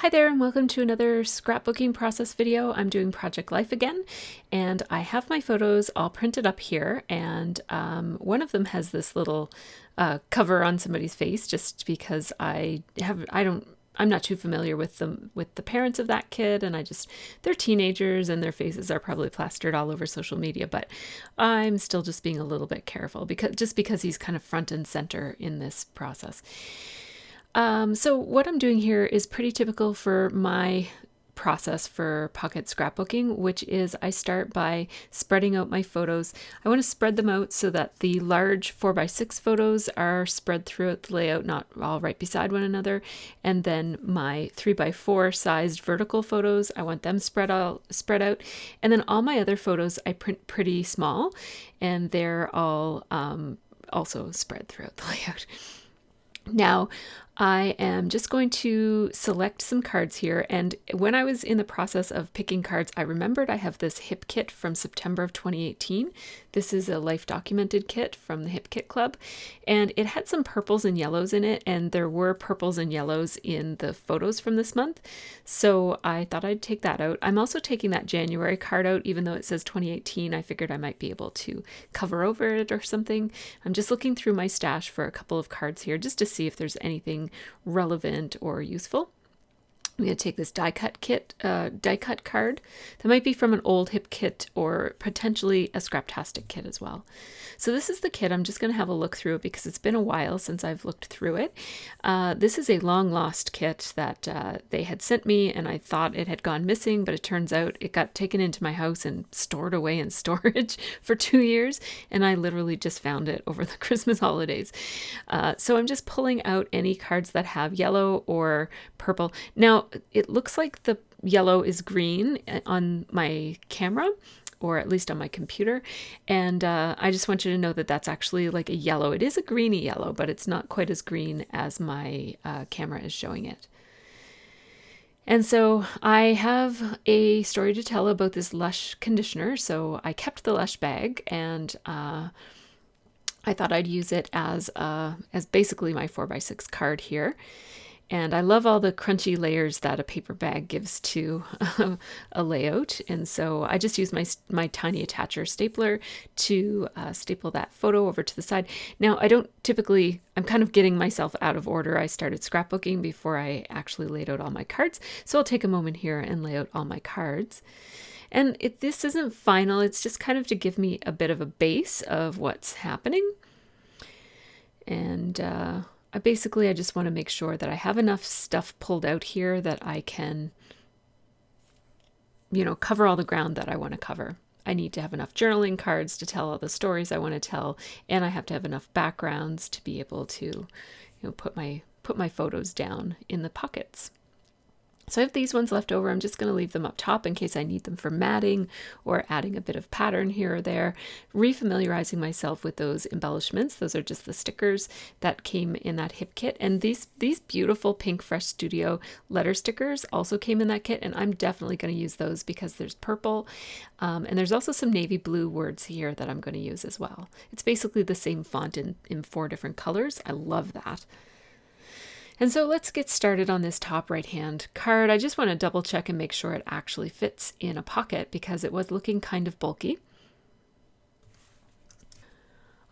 Hi there and welcome to another scrapbooking process video. I'm doing Project Life again and I have my photos all printed up here, and one of them has this little cover on somebody's face just because I'm not too familiar with the parents of that kid, and they're teenagers and their faces are probably plastered all over social media, but I'm still just being a little bit careful because he's kind of front and center in this process. So what I'm doing here is pretty typical for my process for pocket scrapbooking, which is I start by spreading out my photos. I want to spread them out so that the large 4x6 photos are spread throughout the layout, not all right beside one another. And then my 3x4 sized vertical photos, I want them spread out. And then all my other photos I print pretty small, and they're all also spread throughout the layout. Now, I am just going to select some cards here, and when I was in the process of picking cards, I remembered I have this hip kit from September of 2018. This is a life documented kit from the Hip Kit Club, and it had some purples and yellows in it, and there were purples and yellows in the photos from this month, so I thought I'd take that out. I'm also taking that January card out, even though it says 2018. I figured I might be able to cover over it or something. I'm just looking through my stash for a couple of cards here just to see if there's anything relevant or useful. I'm going to take this die cut card that might be from an old hip kit or potentially a Scraptastic kit as well. So this is the kit. I'm just going to have a look through it because it's been a while since I've looked through it. This is a long lost kit that they had sent me, and I thought it had gone missing, but it turns out it got taken into my house and stored away in storage for 2 years, and I literally just found it over the Christmas holidays. So I'm just pulling out any cards that have yellow or purple. Now, it looks like the yellow is green on my camera, or at least on my computer, and I just want you to know that that's actually like a yellow. It is a greeny yellow, but it's not quite as green as my camera is showing it. And so I have a story to tell about this Lush conditioner. So I kept the Lush bag, and I thought I'd use it as basically my 4x6 card here. And I love all the crunchy layers that a paper bag gives to a layout. And so I just use my tiny attacher stapler to staple that photo over to the side. Now, I'm kind of getting myself out of order. I started scrapbooking before I actually laid out all my cards. So I'll take a moment here and lay out all my cards. And this isn't final. It's just kind of to give me a bit of a base of what's happening. And I just want to make sure that I have enough stuff pulled out here that I can, cover all the ground that I want to cover. I need to have enough journaling cards to tell all the stories I want to tell, and I have to have enough backgrounds to be able to, put my photos down in the pockets. So I have these ones left over. I'm just going to leave them up top in case I need them for matting or adding a bit of pattern here or there. Refamiliarizing myself with those embellishments. Those are just the stickers that came in that hip kit. And these beautiful Pink Fresh Studio letter stickers also came in that kit. And I'm definitely going to use those because there's purple. And there's also some navy blue words here that I'm going to use as well. It's basically the same font in 4 different colors. I love that. And so let's get started on this top right-hand card. I just want to double check and make sure it actually fits in a pocket because it was looking kind of bulky.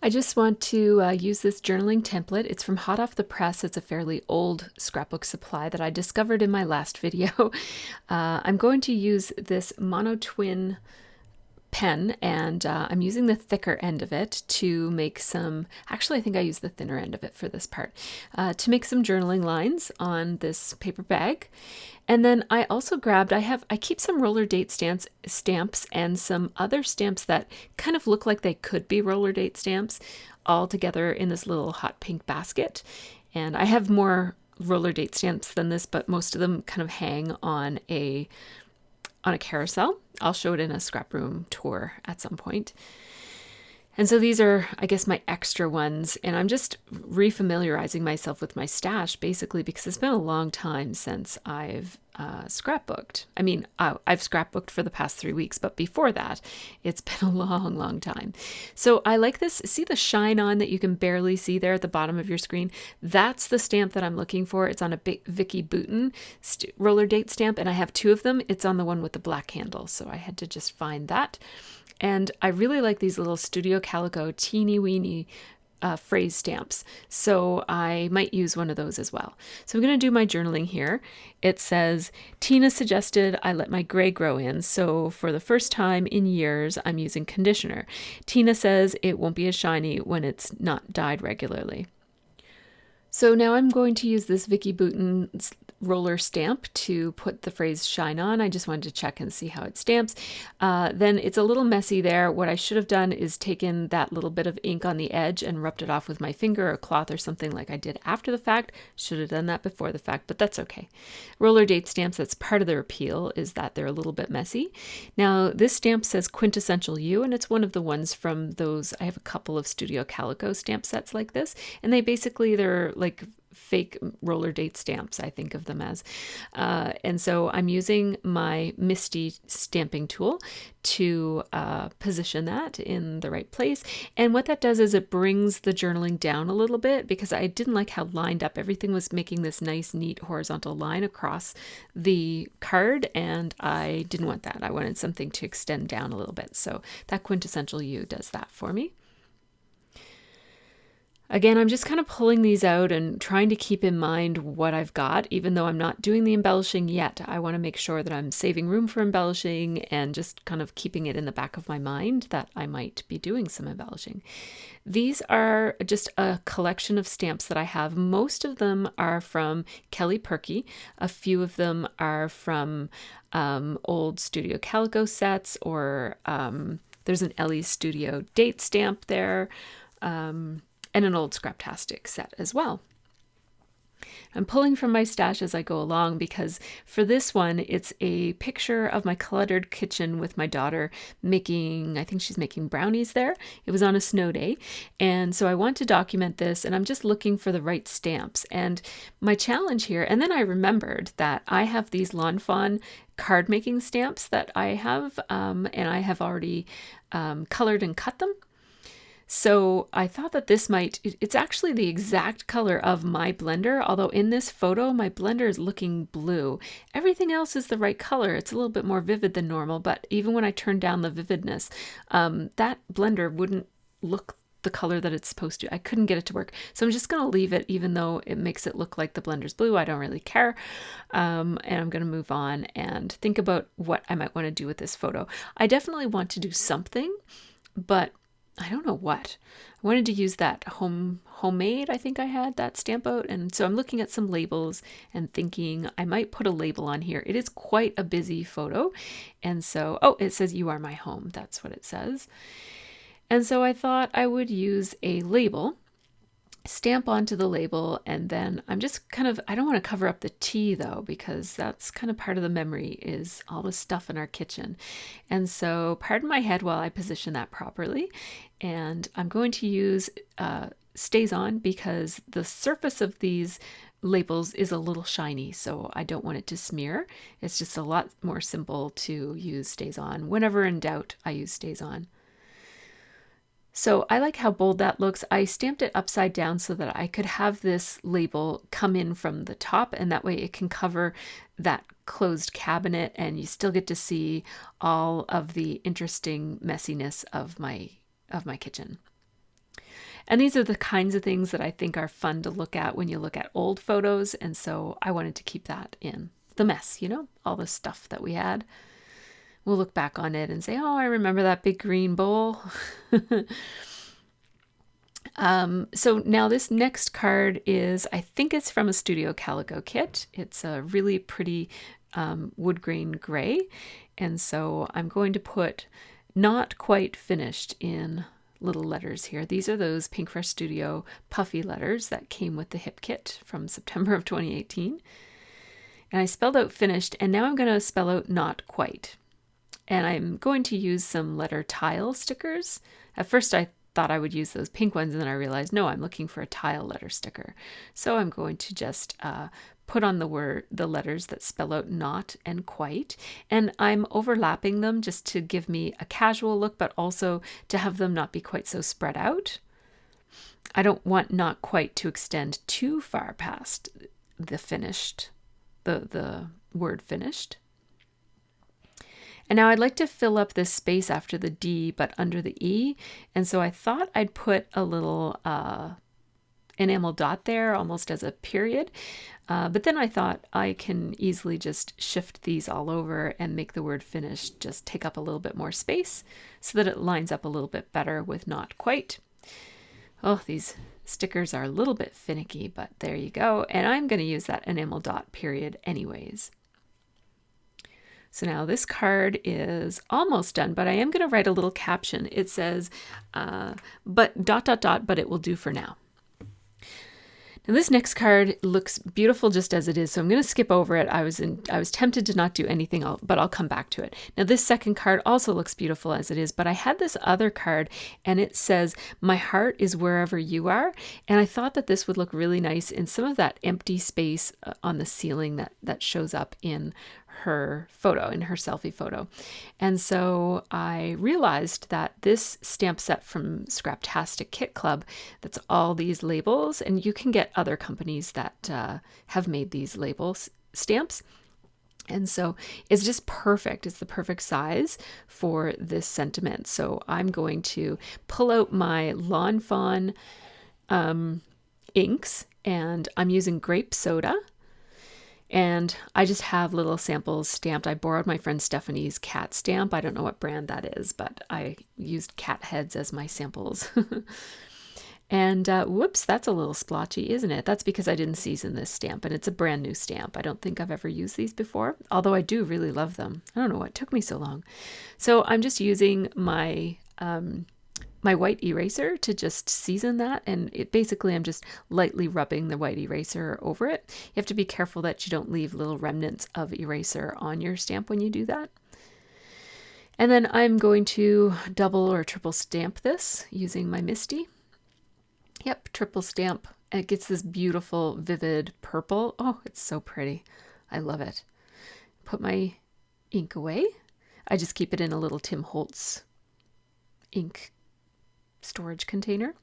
I just want to use this journaling template. It's from Hot Off the Press. It's a fairly old scrapbook supply that I discovered in my last video. I'm going to use this Mono Twin pen, and I'm using the thicker end of it to make some, actually I think I used the thinner end of it for this part, to make some journaling lines on this paper bag. And then I also grabbed, I keep some roller date stamps and some other stamps that kind of look like they could be roller date stamps all together in this little hot pink basket. And I have more roller date stamps than this, but most of them kind of hang on a carousel. I'll show it in a scrap room tour at some point. And so these are, I guess, my extra ones, and I'm just refamiliarizing myself with my stash basically because it's been a long time since I've scrapbooked. I mean, I've scrapbooked for the past 3 weeks, but before that, it's been a long, long time. So I like this. See the shine on that you can barely see there at the bottom of your screen? That's the stamp that I'm looking for. It's on a big Vicky Bouton roller date stamp, and I have 2 of them. It's on the one with the black handle, so I had to just find that. And I really like these little Studio Calico teeny weeny phrase stamps. So I might use one of those as well. So I'm going to do my journaling here. It says, Tina suggested I let my gray grow in. So for the first time in years, I'm using conditioner. Tina says it won't be as shiny when it's not dyed regularly. So now I'm going to use this Vicky Bouton roller stamp to put the phrase shine on. I just wanted to check and see how it stamps. Then it's a little messy there. What I should have done is taken that little bit of ink on the edge and rubbed it off with my finger or cloth or something like I did after the fact. Should have done that before the fact, but that's okay. Roller date stamps, that's part of their appeal, is that they're a little bit messy. Now this stamp says Quintessential You, and it's one of the ones from those. I have a couple of Studio Calico stamp sets like this, and they're like fake roller date stamps, I think of them as. And so I'm using my Misty stamping tool to position that in the right place. And what that does is it brings the journaling down a little bit, because I didn't like how lined up everything was, making this nice, neat horizontal line across the card. And I didn't want that. I wanted something to extend down a little bit. So that Quintessential You does that for me. Again, I'm just kind of pulling these out and trying to keep in mind what I've got, even though I'm not doing the embellishing yet. I want to make sure that I'm saving room for embellishing and just kind of keeping it in the back of my mind that I might be doing some embellishing. These are just a collection of stamps that I have. Most of them are from Kelly Perky. A few of them are from old Studio Calico sets, or there's an Ellie's Studio date stamp there. And an old Scraptastic set as well. I'm pulling from my stash as I go along, because for this one, it's a picture of my cluttered kitchen with my daughter making, I think she's making brownies there. It was on a snow day. And so I want to document this, and I'm just looking for the right stamps. And my challenge here, and then I remembered that I have these Lawn Fawn card making stamps that I have, and I have already colored and cut them. So I thought that it's actually the exact color of my blender, although in this photo, my blender is looking blue. Everything else is the right color. It's a little bit more vivid than normal, but even when I turn down the vividness, that blender wouldn't look the color that it's supposed to. I couldn't get it to work. So I'm just going to leave it, even though it makes it look like the blender's blue. I don't really care. And I'm going to move on and think about what I might want to do with this photo. I definitely want to do something, but I don't know what. I wanted to use that homemade, I think I had that stamp out. And so I'm looking at some labels and thinking I might put a label on here. It is quite a busy photo. And so, oh, it says "You Are My Home." That's what it says. And so I thought I would use a label, stamp onto the label, and then I'm just kind of, I don't want to cover up the tea though, because that's kind of part of the memory, is all the stuff in our kitchen. And so pardon my head while I position that properly. And I'm going to use Stays On, because the surface of these labels is a little shiny, so I don't want it to smear. It's just a lot more simple to use Stays On. Whenever in doubt, I use Stays On. So I like how bold that looks. I stamped it upside down so that I could have this label come in from the top, and that way it can cover that closed cabinet and you still get to see all of the interesting messiness of my kitchen. And these are the kinds of things that I think are fun to look at when you look at old photos, and so I wanted to keep that in. The mess, all the stuff that we had. We'll look back on it and say, oh, I remember that big green bowl. So now this next card is, I think it's from a Studio Calico kit. It's a really pretty wood grain gray. And so I'm going to put "Not Quite Finished" in little letters here. These are those Pink Fresh Studio puffy letters that came with the hip kit from September of 2018. And I spelled out "finished," and now I'm going to spell out "not quite." And I'm going to use some letter tile stickers. At first I thought I would use those pink ones, and then I realized, no, I'm looking for a tile letter sticker. So I'm going to just put on the letters that spell out not and quite, and I'm overlapping them just to give me a casual look, but also to have them not be quite so spread out. I don't want not quite to extend too far past the finished, the word finished. And now I'd like to fill up this space after the D, but under the E. And so I thought I'd put a little enamel dot there, almost as a period. But then I thought I can easily just shift these all over and make the word finished just take up a little bit more space so that it lines up a little bit better with not quite. Oh, these stickers are a little bit finicky, but there you go. And I'm going to use that enamel dot period anyways. So now this card is almost done, but I am going to write a little caption. It says, but ... but it will do for now. Now this next card looks beautiful just as it is, so I'm going to skip over it. I was tempted to not do anything, but I'll come back to it. Now this second card also looks beautiful as it is, but I had this other card and it says, my heart is wherever you are. And I thought that this would look really nice in some of that empty space on the ceiling that shows up in her photo, in her selfie photo. And so I realized that this stamp set from Scraptastic Kit Club, that's all these labels, and you can get other companies that have made these labels stamps. And so it's just perfect. It's the perfect size for this sentiment. So I'm going to pull out my Lawn Fawn inks, and I'm using grape soda. And I just have little samples stamped. I borrowed my friend Stephanie's cat stamp. I don't know what brand that is, but I used cat heads as my samples. And whoops, that's a little splotchy, isn't it? That's because I didn't season this stamp, and it's a brand new stamp. I don't think I've ever used these before, although I do really love them. I don't know what took me so long. So I'm just using my my white eraser to just season that, and basically I'm just lightly rubbing the white eraser over it. You have to be careful that you don't leave little remnants of eraser on your stamp when you do that. And then I'm going to double or triple stamp this using my Misty. Yep, triple stamp, and it gets this beautiful vivid purple. Oh, it's so pretty. I love it. Put my ink away. I just keep it in a little Tim Holtz ink storage container.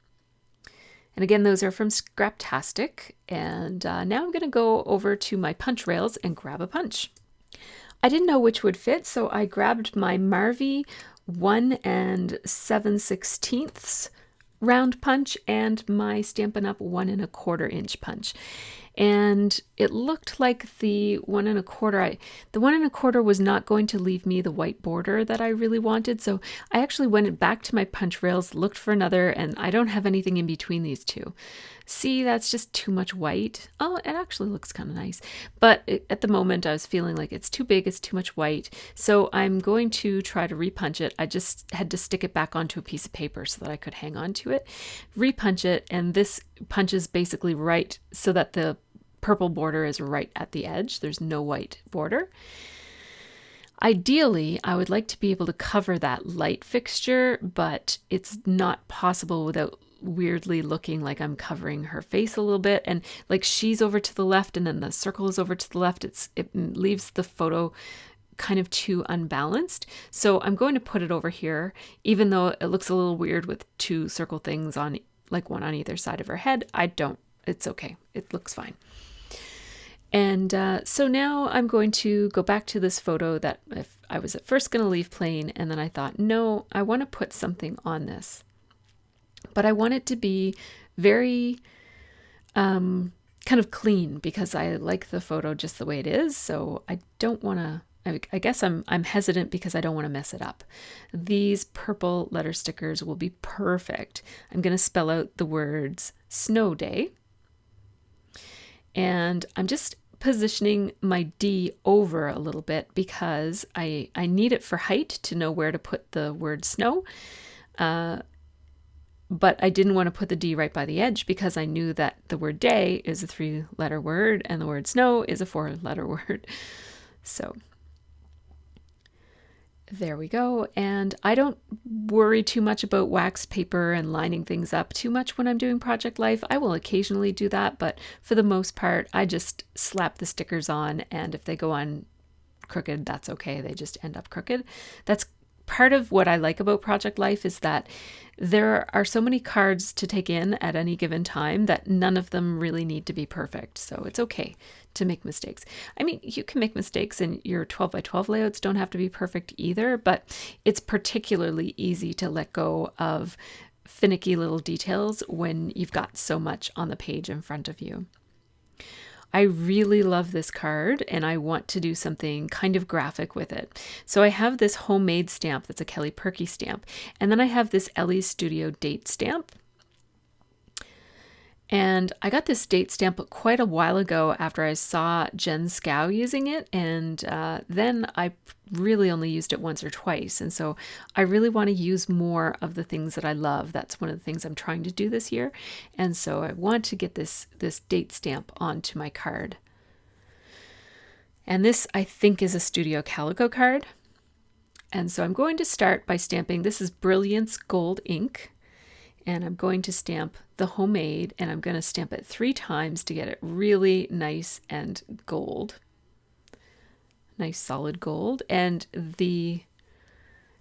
And again, those are from Scraptastic. And now I'm going to go over to my punch rails and grab a punch. I didn't know which would fit, so I grabbed my Marvy 1 7/16 round punch and my Stampin' Up! 1 1/4 inch punch. And it looked like the 1 1/4, the 1 1/4 was not going to leave me the white border that I really wanted. So I actually went back to my punch rails, looked for another, and I don't have anything in between these two. See, that's just too much white. Oh, it actually looks kind of nice. But at the moment I was feeling like it's too big, it's too much white. So I'm going to try to repunch it. I just had to stick it back onto a piece of paper so that I could hang on to it. Repunch it, and this punches basically right so that the purple border is right at the edge. There's no white border. Ideally, I would like to be able to cover that light fixture, but it's not possible without weirdly looking like I'm covering her face a little bit, and like she's over to the left and then the circle is over to the left. It leaves the photo kind of too unbalanced. So I'm going to put it over here, even though it looks a little weird with two circle things on, like one on either side of her head. It's okay. It looks fine. And so now I'm going to go back to this photo that if I was at first going to leave plain, and then I thought, no, I want to put something on this. But I want it to be very kind of clean because I like the photo just the way it is. So I don't want to, I guess I'm hesitant because I don't want to mess it up. These purple letter stickers will be perfect. I'm going to spell out the words snow day. And I'm just positioning my D over a little bit because I need it for height to know where to put the word snow. But I didn't want to put the D right by the edge because I knew that the word day is a 3-letter word and the word snow is a 4-letter word. So, There we go. And I don't worry too much about wax paper and lining things up too much when I'm doing Project Life. I will occasionally do that, but for the most part, I just slap the stickers on, and if they go on crooked, that's okay. They just end up crooked. That's part of what I like about Project Life, is that there are so many cards to take in at any given time that none of them really need to be perfect. So it's okay to make mistakes. I mean, you can make mistakes, and your 12 by 12 layouts don't have to be perfect either, but it's particularly easy to let go of finicky little details when you've got so much on the page in front of you. I really love this card, and I want to do something kind of graphic with it. So I have this homemade stamp that's a Kelly Perky stamp, and then I have this Ellie's Studio date stamp. And I got this date stamp quite a while ago after I saw Jen Scow using it, and then I really only used it once or twice. And so I really want to use more of the things that I love. That's one of the things I'm trying to do this year. And so I want to get this date stamp onto my card. And this, I think, is a Studio Calico card. And so I'm going to start by stamping. This is Brilliance Gold ink. And I'm going to stamp the homemade, and I'm going to stamp it 3 times to get it really nice and gold. Nice solid gold. And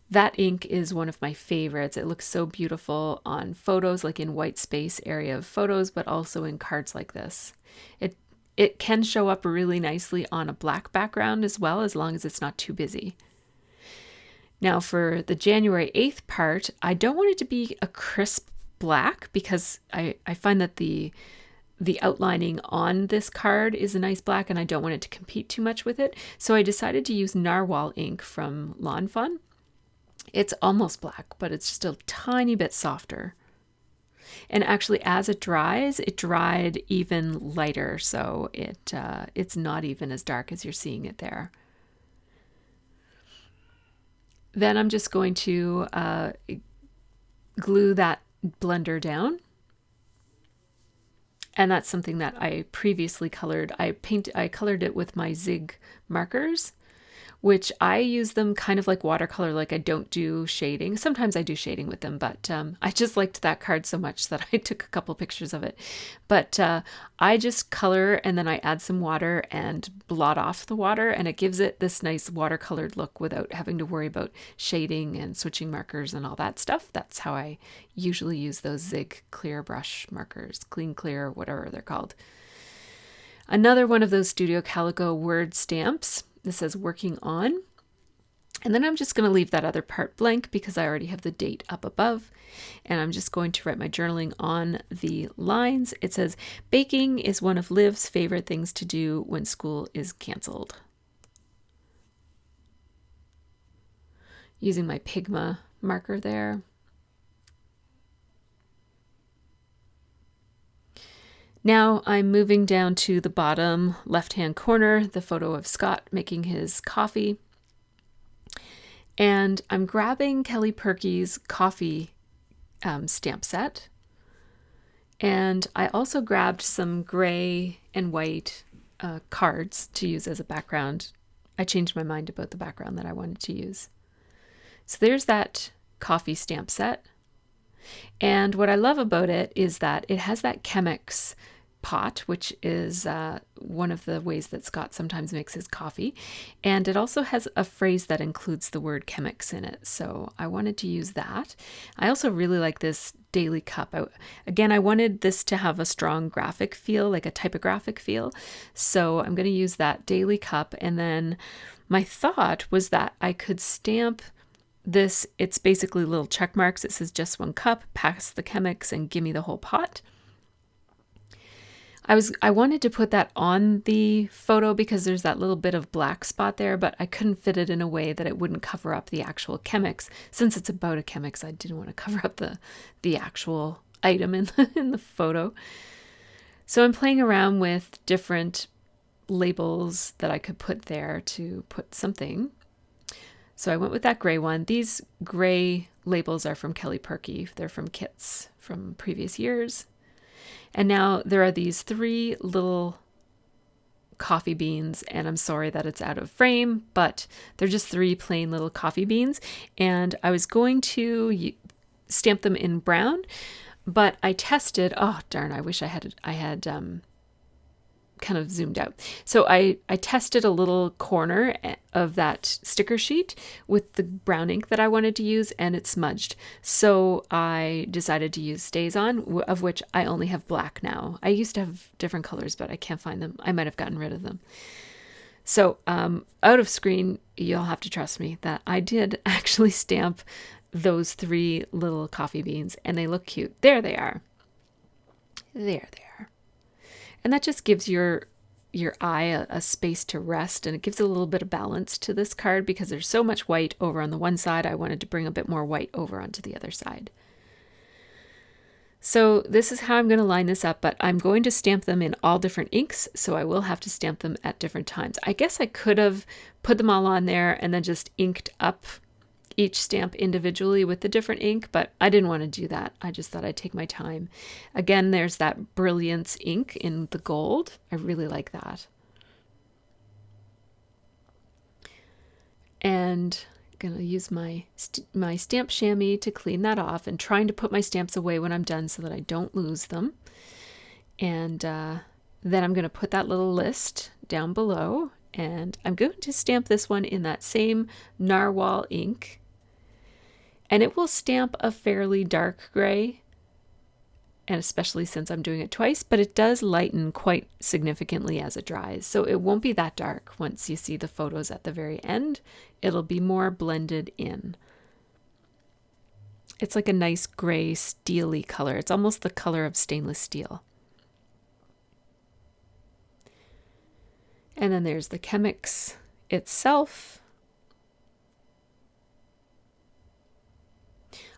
that ink is one of my favorites. It looks so beautiful on photos, like in white space area of photos, but also in cards like this. It can show up really nicely on a black background as well, as long as it's not too busy. Now for the January 8th part, I don't want it to be a crisp black, because I find that the outlining on this card is a nice black, and I don't want it to compete too much with it. So I decided to use Narwhal ink from Lawn Fun. It's almost black, but it's just a tiny bit softer. And actually, as it dries, it dried even lighter, so it's not even as dark as you're seeing it there. Then I'm just going to glue that blender down. And that's something that I previously colored. I colored it with my Zig markers, which I use them kind of like watercolor, like I don't do shading. Sometimes I do shading with them, but I just liked that card so much that I took a couple pictures of it. But I just color, and then I add some water and blot off the water, and it gives it this nice watercolored look without having to worry about shading and switching markers and all that stuff. That's how I usually use those Zig clear brush markers, clean clear, whatever they're called. Another one of those Studio Calico word stamps. This says working on. And then I'm just going to leave that other part blank because I already have the date up above. And I'm just going to write my journaling on the lines. It says, baking is one of Liv's favorite things to do when school is canceled. Using my Pigma marker there. Now I'm moving down to the bottom left-hand corner, the photo of Scott making his coffee. And I'm grabbing Kelly Perky's coffee stamp set. And I also grabbed some gray and white cards to use as a background. I changed my mind about the background that I wanted to use. So there's that coffee stamp set. And what I love about it is that it has that Chemex pot, which is one of the ways that Scott sometimes makes his coffee. And it also has a phrase that includes the word Chemex in it. So I wanted to use that. I also really like this daily cup. Again, I wanted this to have a strong graphic feel, like a typographic feel. So I'm going to use that daily cup. And then my thought was that I could stamp this. It's basically little check marks. It says just one cup, pass the Chemex, and give me the whole pot. I wanted to put that on the photo because there's that little bit of black spot there, but I couldn't fit it in a way that it wouldn't cover up the actual Chemex. Since it's about a Chemex, I didn't want to cover up the actual item in the photo. So I'm playing around with different labels that I could put there to put something. So I went with that gray one. These gray labels are from Kelly Perky. They're from kits from previous years. And now there are these 3 little coffee beans, and I'm sorry that it's out of frame, but they're just 3 plain little coffee beans, and I was going to stamp them in brown, but I tested, oh darn, I wish I had kind of zoomed out. So I tested a little corner of that sticker sheet with the brown ink that I wanted to use, and it smudged. So I decided to use StazOn, of which I only have black now. I used to have different colors, but I can't find them. I might have gotten rid of them. So out of screen, you'll have to trust me that I did actually stamp those 3 little coffee beans, and they look cute. There they are. There they are. And that just gives your eye a space to rest, and it gives a little bit of balance to this card because there's so much white over on the one side. I wanted to bring a bit more white over onto the other side. So this is how I'm going to line this up, but I'm going to stamp them in all different inks, so I will have to stamp them at different times. I guess I could have put them all on there and then just inked up each stamp individually with the different ink, but I didn't want to do that. I just thought I'd take my time. Again, there's that Brilliance ink in the gold. I really like that. And I'm going to use my stamp chamois to clean that off, and trying to put my stamps away when I'm done so that I don't lose them. And then I'm going to put that little list down below, and I'm going to stamp this one in that same Narwhal ink. And it will stamp a fairly dark gray, and especially since I'm doing it twice, but it does lighten quite significantly as it dries. So it won't be that dark once you see the photos at the very end. It'll be more blended in. It's like a nice gray steely color. It's almost the color of stainless steel. And then there's the Chemix itself.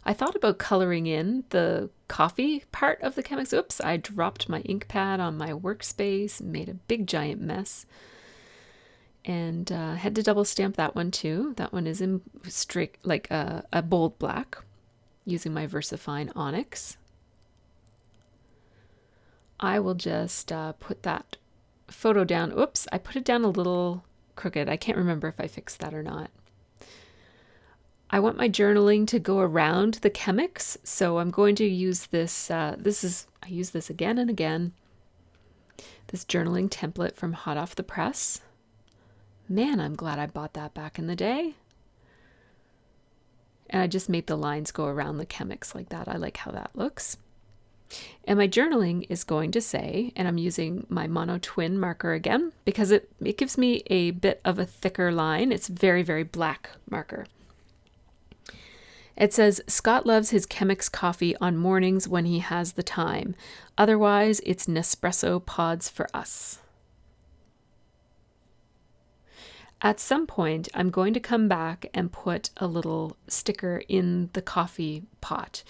I thought about coloring in the coffee part of the Chemix. Oops, I dropped my ink pad on my workspace and made a big giant mess. And had to double stamp that one too. That one is in straight, like a bold black, using my VersaFine Onyx. I will just put that photo down. Oops, I put it down a little crooked. I can't remember if I fixed that or not. I want my journaling to go around the Chemix, so I'm going to use this. I use this again and again. This journaling template from Hot Off the Press. Man, I'm glad I bought that back in the day. And I just made the lines go around the Chemix like that. I like how that looks. And my journaling is going to say, and I'm using my Mono Twin marker again, because it gives me a bit of a thicker line. It's very, very black marker. It says, Scott loves his Chemix coffee on mornings when he has the time. Otherwise, it's Nespresso pods for us. At some point, I'm going to come back and put a little sticker in the coffee pot.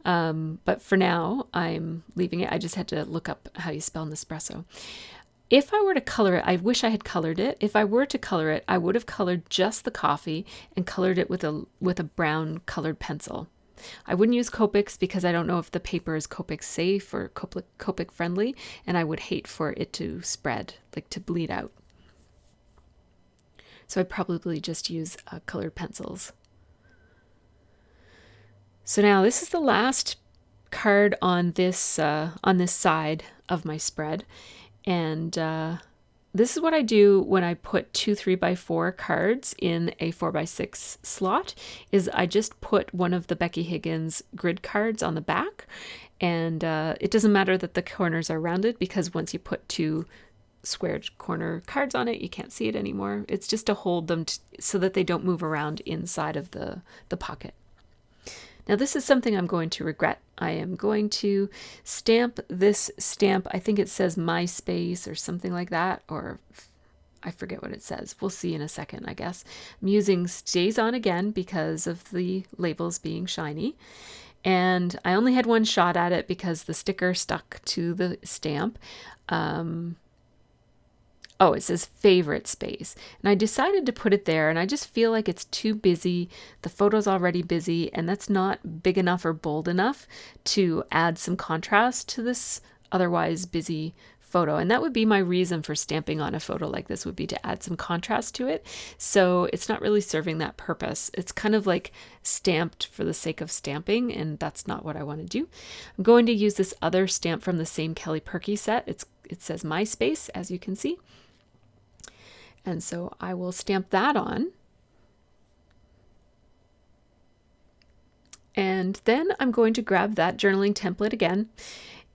But for now, I'm leaving it. I just had to look up how you spell Nespresso. If I were to color it, I wish I had colored it. If I were to color it, I would have colored just the coffee and colored it with a brown colored pencil. I wouldn't use Copics because I don't know if the paper is Copic safe or Copic friendly, and I would hate for it to spread, like to bleed out. So I'd probably just use colored pencils. So now this is the last card on this side of my spread. And this is what I do when I put 2 3x4 cards in a 4x6 slot, is I just put one of the Becky Higgins grid cards on the back. And it doesn't matter that the corners are rounded, because once you put 2 squared corner cards on it, you can't see it anymore. It's just to hold them so that they don't move around inside of the pocket. Now this is something I'm going to regret. I am going to stamp this stamp. I think it says MySpace or something like that, or I forget what it says. We'll see in a second, I guess. I'm using StazOn again because of the labels being shiny. And I only had one shot at it because the sticker stuck to the stamp. Oh, it says favorite space. And I decided to put it there, and I just feel like it's too busy. The photo's already busy, and that's not big enough or bold enough to add some contrast to this otherwise busy photo. And that would be my reason for stamping on a photo like this, would be to add some contrast to it. So it's not really serving that purpose. It's kind of like stamped for the sake of stamping, and that's not what I want to do. I'm going to use this other stamp from the same Kelly Perky set. It says MySpace, as you can see. And so I will stamp that on. And then I'm going to grab that journaling template again.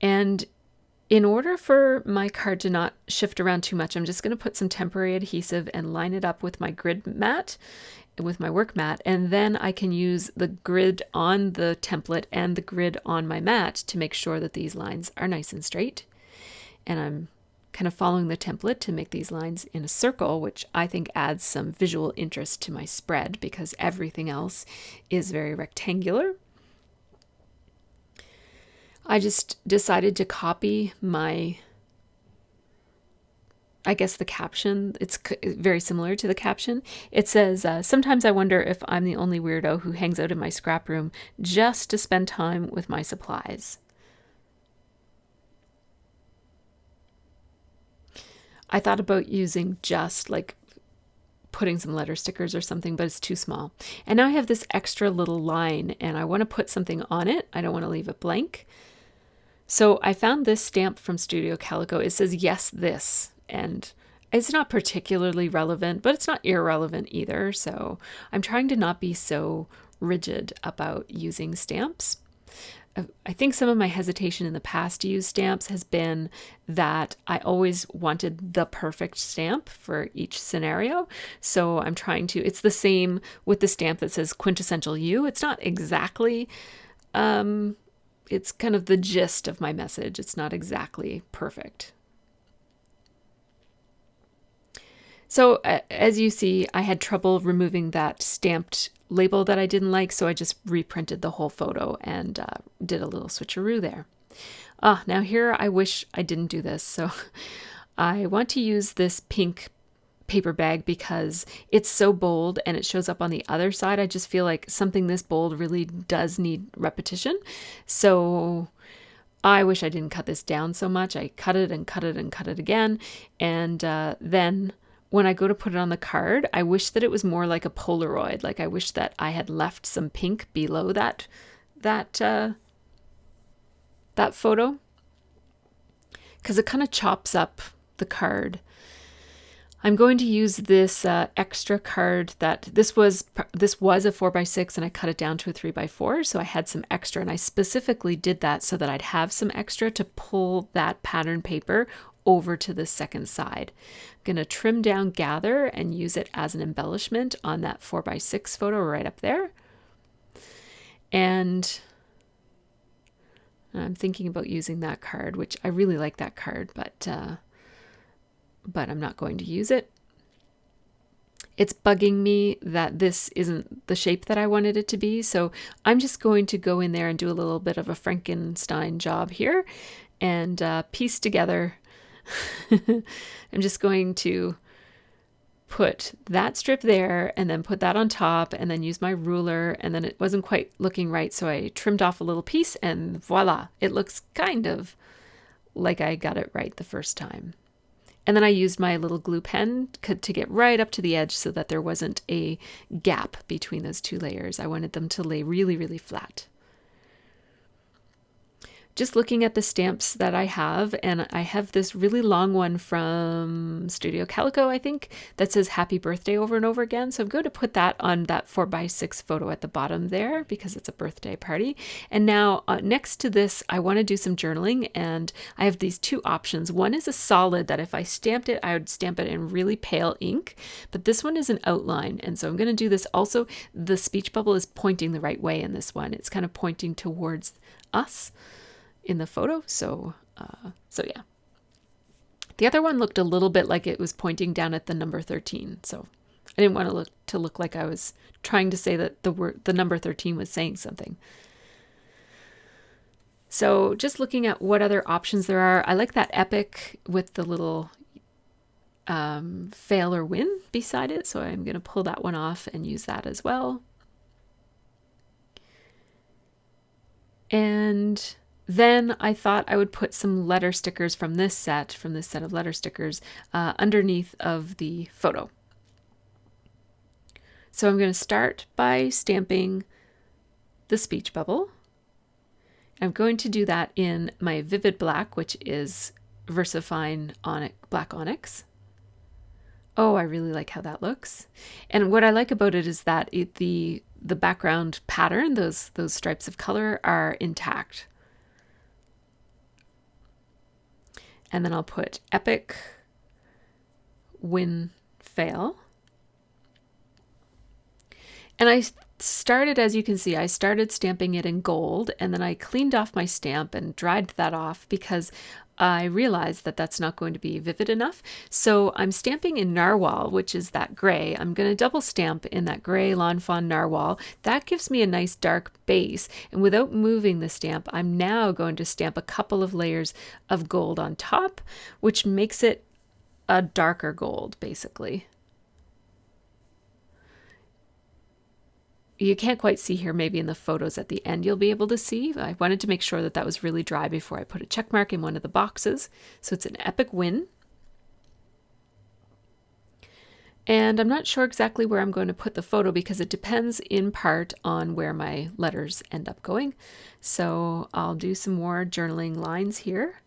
And in order for my card to not shift around too much, I'm just going to put some temporary adhesive and line it up with my grid mat, with my work mat. And then I can use the grid on the template and the grid on my mat to make sure that these lines are nice and straight. And I'm kind of following the template to make these lines in a circle, which I think adds some visual interest to my spread because everything else is very rectangular. I just decided to copy my, I guess, the caption. It's very similar to the caption. It says, sometimes I wonder if I'm the only weirdo who hangs out in my scrap room just to spend time with my supplies. I thought about using just like putting some letter stickers or something, but it's too small. And now I have this extra little line and I want to put something on it. I don't want to leave it blank. So I found this stamp from Studio Calico. It says, yes, this. And it's not particularly relevant, but it's not irrelevant either. So I'm trying to not be so rigid about using stamps. I think some of my hesitation in the past to use stamps has been that I always wanted the perfect stamp for each scenario. So I'm trying to, it's the same with the stamp that says quintessential you. It's not exactly, it's kind of the gist of my message. It's not exactly perfect. So as you see, I had trouble removing that stamped label that I didn't like, so I just reprinted the whole photo and did a little switcheroo there. Now here I wish I didn't do this. So I want to use this pink paper bag because it's so bold and it shows up on the other side. I just feel like something this bold really does need repetition. So I wish I didn't cut this down so much. I cut it and cut it and cut it again. And then when I go to put it on the card, I wish that it was more like a Polaroid. Like I wish that I had left some pink below that photo, because it kind of chops up the card. I'm going to use this extra card that this was a 4x6 and I cut it down to a 3x4. So I had some extra, and I specifically did that so that I'd have some extra to pull that pattern paper over to the second side. I'm going to trim down Gather and use it as an embellishment on that 4x6 photo right up there. And I'm thinking about using that card, which I really like that card, but I'm not going to use it. It's bugging me that this isn't the shape that I wanted it to be, so I'm just going to go in there and do a little bit of a Frankenstein job here and piece together. I'm just going to put that strip there and then put that on top and then use my ruler, and then it wasn't quite looking right, so I trimmed off a little piece and voila, it looks kind of like I got it right the first time. And then I used my little glue pen to get right up to the edge so that there wasn't a gap between those two layers. I wanted them to lay really, really flat. Just looking at the stamps that I have, and I have this really long one from Studio Calico, I think, that says happy birthday over and over again. So I'm going to put that on that 4x6 photo at the bottom there because it's a birthday party. And now next to this, I want to do some journaling, and I have these two options. One is a solid that if I stamped it, I would stamp it in really pale ink, but this one is an outline. And so I'm going to do this. Also, the speech bubble is pointing the right way in this one. It's kind of pointing towards us in the photo. So yeah. The other one looked a little bit like it was pointing down at the number 13. So I didn't want to look like I was trying to say that the number 13 was saying something. So just looking at what other options there are. I like that epic with the little fail or win beside it. So I'm going to pull that one off and use that as well. And Then I thought I would put some letter stickers from this set of letter stickers, underneath of the photo. So I'm going to start by stamping the speech bubble. I'm going to do that in my Vivid Black, which is VersaFine Black Onyx. Oh, I really like how that looks. And what I like about it is that the background pattern, those stripes of color, are intact. And then I'll put Epic Win Fail. And I started, as you can see, I started stamping it in gold, and then I cleaned off my stamp and dried that off because I realized that that's not going to be vivid enough. So I'm stamping in Narwhal, which is that gray. I'm going to double stamp in that gray Lawn Fawn Narwhal. That gives me a nice dark base. And without moving the stamp, I'm now going to stamp a couple of layers of gold on top, which makes it a darker gold, basically. You can't quite see here, maybe in the photos at the end you'll be able to see. I wanted to make sure that that was really dry before I put a check mark in one of the boxes. So it's an epic win. And I'm not sure exactly where I'm going to put the photo because it depends in part on where my letters end up going. So I'll do some more journaling lines here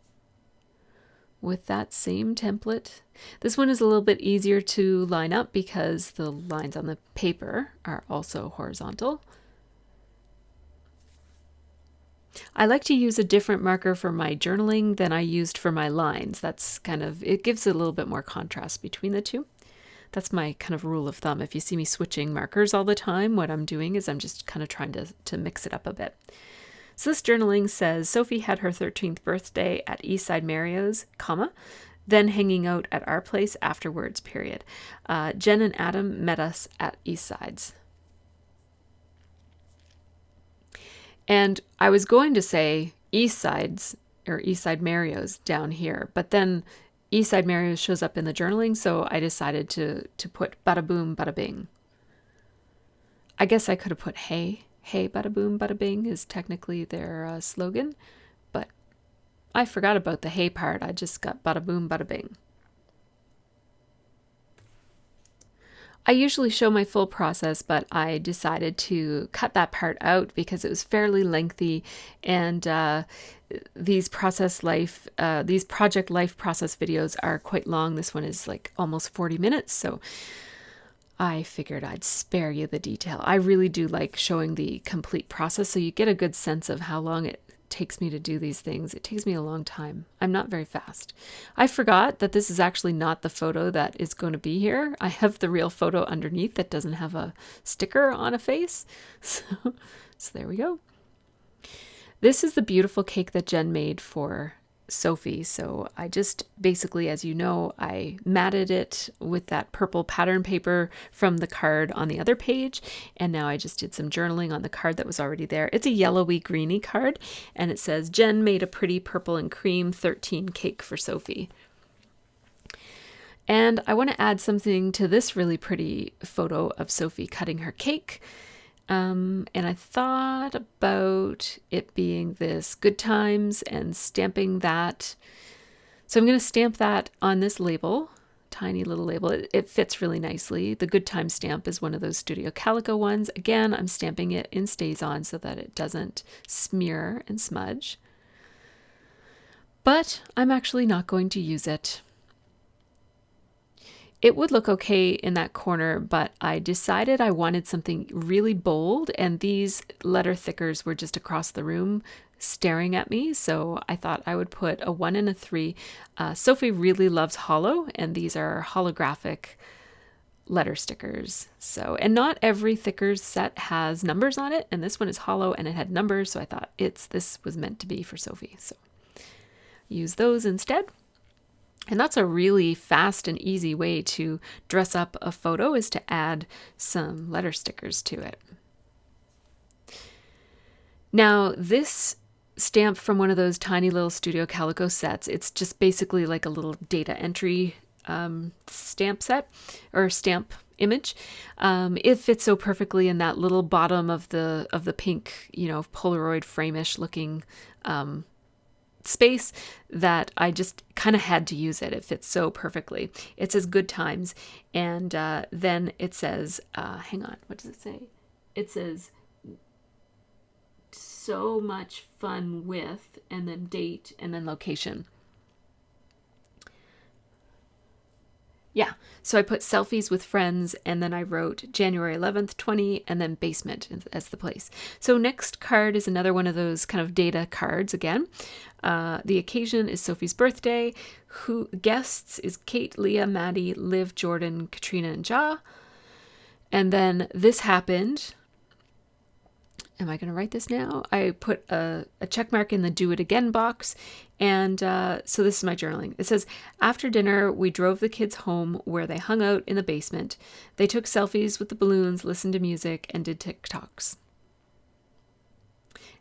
with that same template. This one is a little bit easier to line up because the lines on the paper are also horizontal. I like to use a different marker for my journaling than I used for my lines. That's it gives a little bit more contrast between the two. That's my kind of rule of thumb. If you see me switching markers all the time, what I'm doing is I'm just kind of trying to mix it up a bit. So this journaling says, Sophie had her 13th birthday at Eastside Mario's, then hanging out at our place afterwards, period. Jen and Adam met us at Eastside's. And I was going to say Eastside's or Eastside Mario's down here, but then Eastside Mario's shows up in the journaling, so I decided to put bada boom, bada bing. I guess I could have put hey. Hey, bada boom, bada bing is technically their slogan, but I forgot about the hey part. I just got bada boom, bada bing. I usually show my full process, but I decided to cut that part out because it was fairly lengthy, and these project life process videos are quite long. This one is like almost 40 minutes, so I figured I'd spare you the detail. I really do like showing the complete process so you get a good sense of how long it takes me to do these things. It takes me a long time. I'm not very fast. I forgot that this is actually not the photo that is going to be here. I have the real photo underneath that doesn't have a sticker on a face. So there we go. This is the beautiful cake that Jen made for Sophie. So I just basically, as you know, I matted it with that purple pattern paper from the card on the other page, and now I just did some journaling on the card that was already there. It's a yellowy greeny card, and it says Jen made a pretty purple and cream 13 cake for Sophie. And I want to add something to this really pretty photo of Sophie cutting her cake. And I thought about it being this good times and stamping that. So I'm going to stamp that on this label, tiny little label. It fits really nicely. The good time stamp is one of those Studio Calico ones. Again, I'm stamping it in Stays-On so that it doesn't smear and smudge. But I'm actually not going to use it. It would look okay in that corner, but I decided I wanted something really bold, and these letter thickers were just across the room staring at me, so I thought I would put a 1 and a 3. Sophie really loves holo, and these are holographic letter stickers. So, and not every thickers set has numbers on it, and this one is holo and it had numbers, so I thought this was meant to be for Sophie. So use those instead. And that's a really fast and easy way to dress up a photo, is to add some letter stickers to it. Now, this stamp from one of those tiny little Studio Calico sets, it's just basically like a little data entry stamp set or stamp image. It fits so perfectly in that little bottom of the pink, Polaroid frame-ish looking space that I just kind of had to use it. It fits so perfectly. It says good times. And then it says, hang on, what does it say? It says so much fun with, and then date, and then location. Yeah, so I put selfies with friends, and then I wrote January 11th, 20, and then basement as the place. So next card is another one of those kind of data cards again. The occasion is Sophie's birthday. Guests is Kate, Leah, Maddie, Liv, Jordan, Katrina, and Ja. And then this happened. Am I going to write this now? I put a check mark in the do it again box. And so this is my journaling. It says, after dinner, we drove the kids home where they hung out in the basement. They took selfies with the balloons, listened to music, and did TikToks.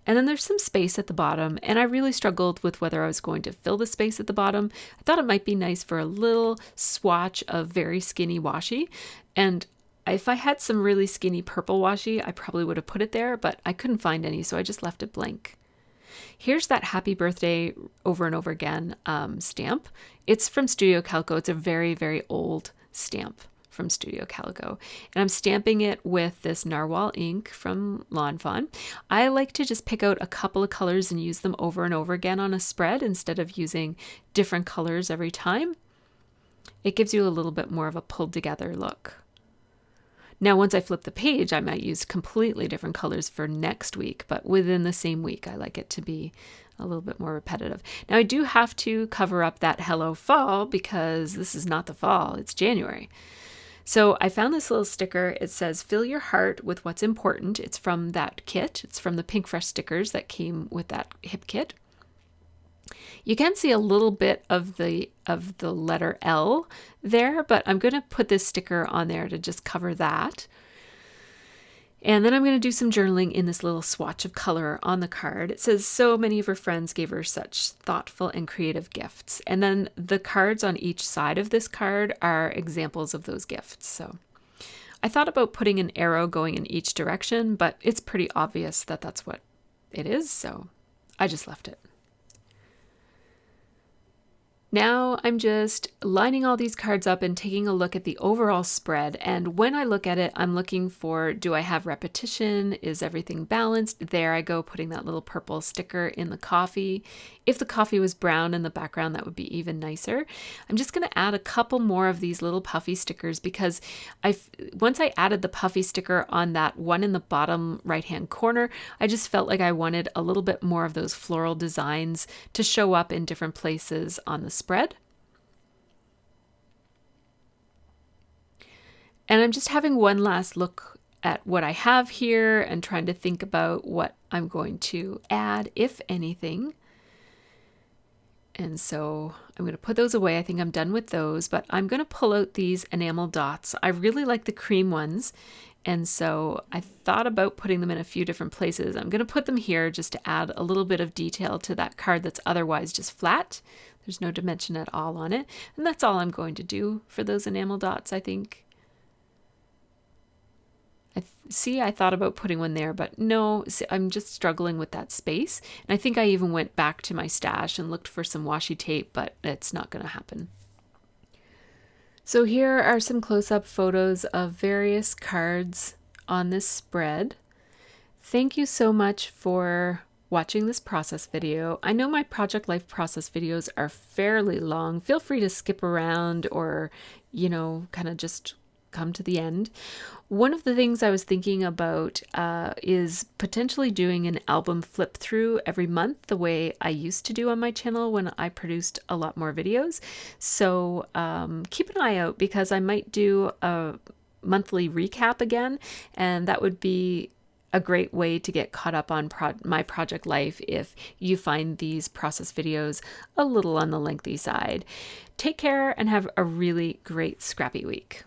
And then there's some space at the bottom, and I really struggled with whether I was going to fill the space at the bottom. I thought it might be nice for a little swatch of very skinny washi. And if I had some really skinny purple washi, I probably would have put it there, but I couldn't find any, so I just left it blank. Here's that happy birthday over and over again stamp. It's from Studio Calico. It's a very, very old stamp from Studio Calico. And I'm stamping it with this narwhal ink from Lawn Fawn. I like to just pick out a couple of colors and use them over and over again on a spread instead of using different colors every time. It gives you a little bit more of a pulled together look. Now, once I flip the page, I might use completely different colors for next week, but within the same week, I like it to be a little bit more repetitive. Now, I do have to cover up that hello fall because this is not the fall, it's January. So I found this little sticker. It says, fill your heart with what's important. It's from that kit. It's from the Pink Fresh stickers that came with that hip kit. You can see a little bit of the letter L there, but I'm going to put this sticker on there to just cover that. And then I'm going to do some journaling in this little swatch of color on the card. It says, so many of her friends gave her such thoughtful and creative gifts. And then the cards on each side of this card are examples of those gifts. So I thought about putting an arrow going in each direction, but it's pretty obvious that that's what it is. So I just left it. Now I'm just lining all these cards up and taking a look at the overall spread. And when I look at it, I'm looking for, do I have repetition? Is everything balanced? There I go, putting that little purple sticker in the coffee. If the coffee was brown in the background, that would be even nicer. I'm just going to add a couple more of these little puffy stickers because once I added the puffy sticker on that one in the bottom right-hand corner, I just felt like I wanted a little bit more of those floral designs to show up in different places on the spread. And I'm just having one last look at what I have here and trying to think about what I'm going to add, if anything. And so I'm going to put those away. I think I'm done with those, but I'm going to pull out these enamel dots. I really like the cream ones. And so I thought about putting them in a few different places. I'm going to put them here just to add a little bit of detail to that card that's otherwise just flat. There's no dimension at all on it. And that's all I'm going to do for those enamel dots, I think. I thought about putting one there, but no, I'm just struggling with that space. And I think I even went back to my stash and looked for some washi tape, but it's not going to happen. So here are some close-up photos of various cards on this spread. Thank you so much for watching this process video. I know my Project Life process videos are fairly long. Feel free to skip around or, kind of just come to the end. One of the things I was thinking about is potentially doing an album flip through every month the way I used to do on my channel when I produced a lot more videos. So keep an eye out because I might do a monthly recap again, and that would be a great way to get caught up on my project life if you find these process videos a little on the lengthy side. Take care and have a really great scrappy week.